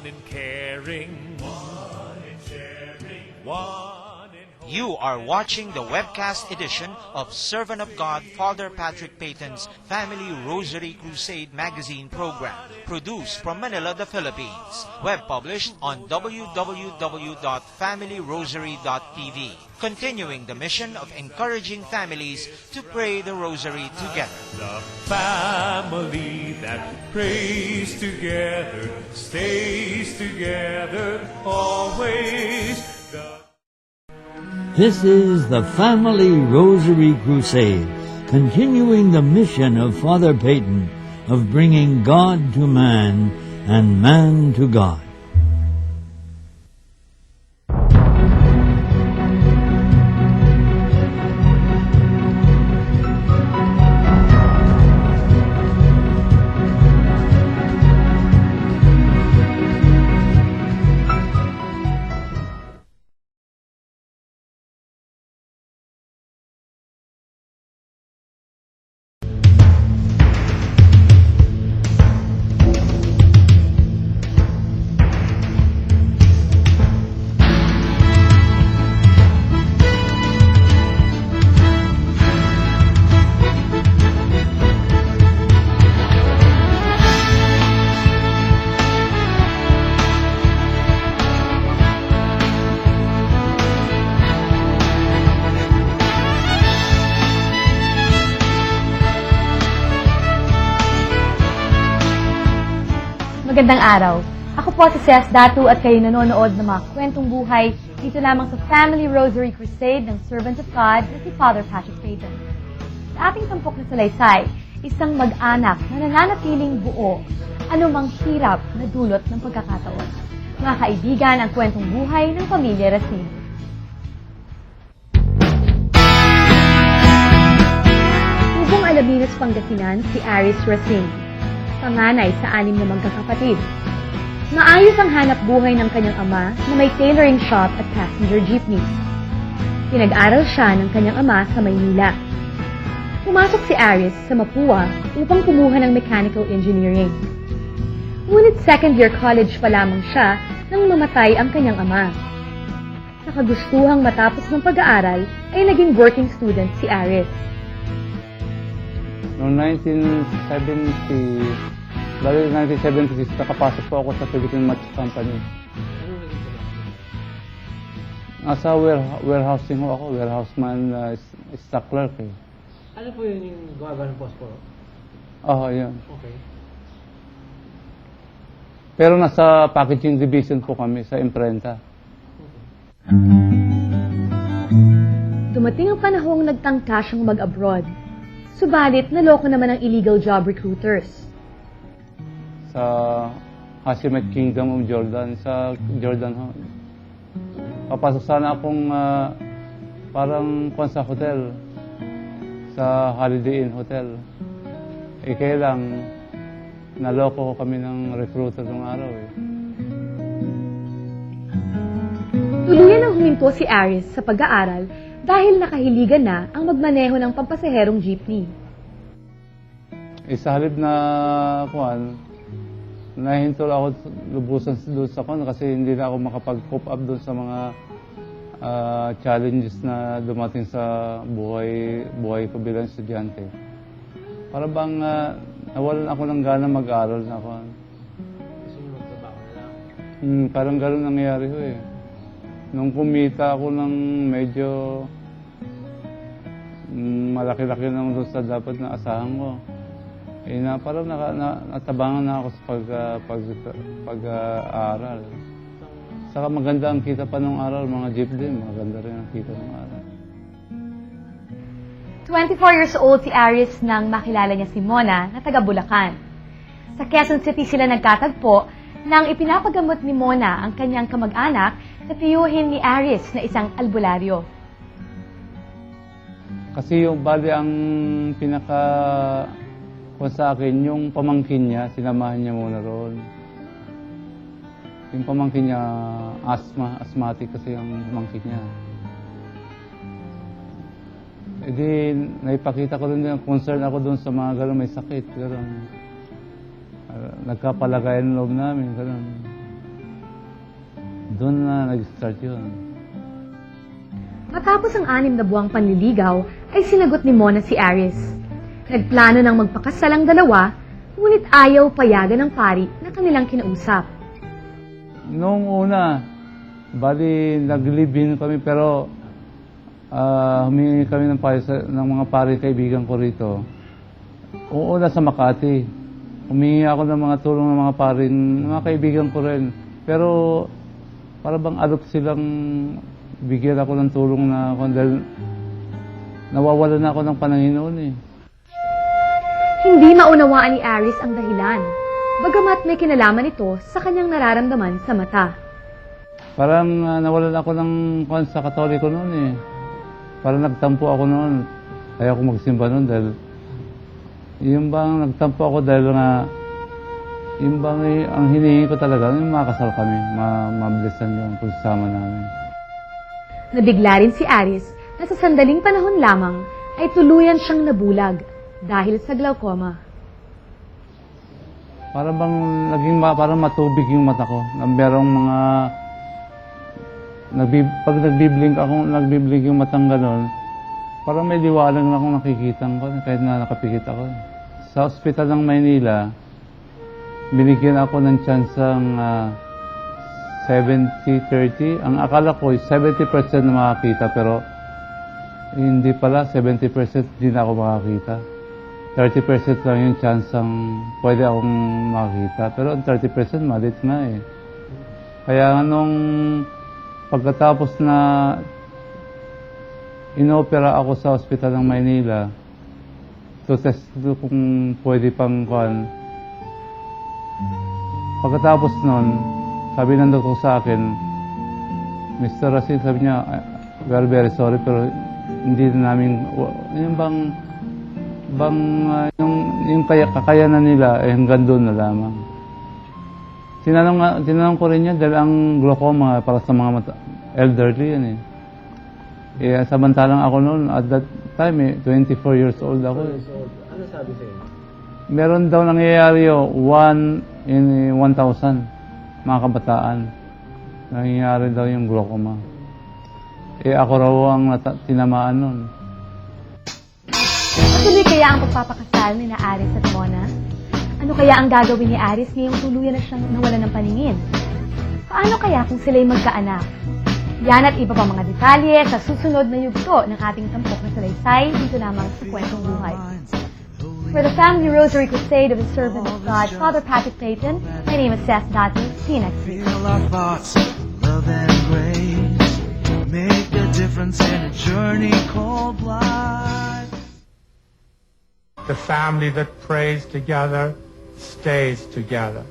in caring, one in sharing, one in hope. You are watching the webcast edition of Servant of God Father Patrick Peyton's Family Rosary Crusade magazine program, produced from Manila, the Philippines. Web published on www.familyrosary.tv, continuing the mission of encouraging families to pray the Rosary together. The family that prays together, stays together always. This is the Family Rosary Crusade, continuing the mission of Father Peyton of bringing God to man and man to God. Magandang araw. Ako po si Ses Datu at kayo nanonood ng mga kwentong buhay dito lamang sa Family Rosary Crusade ng Servant of God na si Father Patrick Peyton. Sa ating tampok na salaysay, isang mag-anak na nananatiling buo anumang hirap na dulot ng pagkakataon. Mga kaibigan, ang kwentong buhay ng pamilya Racine. Tubong Alaminos, Pangasinan, si Aris Racine. Panganay sa 6 na magkakapatid. Maayos ang hanap buhay ng kanyang ama na may tailoring shop at passenger jeepney. Pinag-aral siya ng kanyang ama sa Maynila. Pumasok si Aris sa Mapua upang kumuha ng mechanical engineering. Ngunit second year college pa lamang siya nang mamatay ang kanyang ama. Sa kagustuhang matapos ng pag-aaral ay naging working student si Aris. Noong 1976, nakapasok po ako sa Philippine Match Company. Nasa warehousing ho ako, warehouseman, stock clerk eh. Ano po yun yung gawa ng Posporo? Oo, yun. Okay. Pero nasa packaging division po kami sa imprenta. Dumating ang panahong nagtangka siyang mag-abroad. Subalit, naloko naman ang illegal job recruiters. Sa Hashemite Kingdom of Jordan, sa Jordan ho. Papasok sana akong parang sa hotel, sa Holiday Inn Hotel. Eh kaya lang, naloko ko kami ng recruiter ng araw eh. Tuluyan ang huminto si Aris sa pag-aaral dahil nakahiligan na ang magmaneho ng pampasaherong jeepney. Eh sa halip na nahintol ako lubusan doon sa kasi hindi na ako makapag-cope up doon sa mga challenges na dumating sa buhay ko bilang estudyante. Para bang nawalan ako ng gana mag-aral na ako. Gusto nyo magtrabaho na lang? Parang gano'n nangyayari ho eh. Nung kumita ako ng medyo malaki-laki naman doon sa dapat na asahan ko, eh parang natabangan na ako sa pag-aaral. Saka maganda ang kita pa ng aral, mga jeep din, maganda rin ang kita ng aral. 24 years old si Aris nang makilala niya si Mona na taga Bulacan. Sa Quezon City sila nagkatagpo nang ipinapagamot ni Mona ang kanyang kamag-anak na tiyuhin ni Aris na isang albularyo. Kasi yung bali ang sa akin, yung pamangkin niya, sinamahan niya muna roon. Yung pamangkin niya, asthmatic kasi yung pamangkin niya. E di, naipakita ko rin din, concern ako doon sa mga gano'n may sakit. Gano'n. Nagkapalagayan ng loob namin. Gano'n. Doon na nag-start yun. Matapos ang 6 na buwang panliligaw, ay sinagot ni Mona si Aris. Nagplano ng magpakasal ang dalawa, ngunit ayaw payagan ng pari na kanilang kinausap. Noong una, bali nag-live-in kami pero humingi kami ng payo ng mga pari kaibigan ko rito. Una sa Makati. Humingi ako ng mga tulong ng mga pari, mga kaibigan ko rin. Pero para bang alok silang bigyan ako ng tulong na dahil nawawalan na ako ng Panginoon eh. Hindi maunawaan ni Aris ang dahilan, bagamat may kinalaman ito sa kanyang nararamdaman sa mata. Parang nawalan ako ng sa Katoliko noon eh. Parang nagtampo ako noon. Ayaw ko magsimba noon dahil yung bang nagtampo ako dahil nga yung bang ang hinihingi ko talaga, yung makasal kami, mabilisan yung pagsasama namin. Nabigla rin si Aris na sa sandaling panahon lamang ay tuluyan siyang nabulag dahil sa glaucoma. Parang bang parang matubig yung mata ko. Na merong mga pag nagbiblink yung matang ganon, parang may liwanag na akong nakikita ko kahit na nakapikit ako. Sa ospital ng Maynila, binigyan ako ng tsansang 70-30. Ang akala ko 70% na makakita pero hindi pala, 70% hindi na ako makakita. 30% lang yung tsansang pwede akong makakita. Pero ang 30% malit na eh. Kaya nung pagkatapos na inopera ako sa ospital ng Maynila, to test kung pwede pang kuhan. Pagkatapos nun, sabi ng doktor sa akin, Mr. Racine, sabi niya, we are very sorry, pero hindi na namin, yung kakayanan nila, hanggang doon na lamang. Tinanong ko rin niya, dahil ang glaucoma para sa mga elderly yan eh. Samantalang ako noon, at that time 24 years old ako eh. Ano sabi sa'yo? Meron daw nangyayari 1 in 1,000 mga kabataan. Nangyayari daw yung glaucoma. Ako raw ang tinamaan nun. Tuloy kaya ang pagpapakasal ni na Aris at Mona? Ano kaya ang gagawin ni Aris ngayong tuluyan na siyang nawalan ng paningin? Paano kaya kung sila'y magkaanak? Yan at iba pa mga detalye sa susunod na yugto ng ating tampok na salaysay dito lamang sa Kwentong Buhay. For the Family Rosary Crusade of the Servant of God, Father Patrick Payton, my name is Seth Dati. See you next week. Feel our thoughts, love and grace. Make a difference in a journey called life. The family that prays together stays together.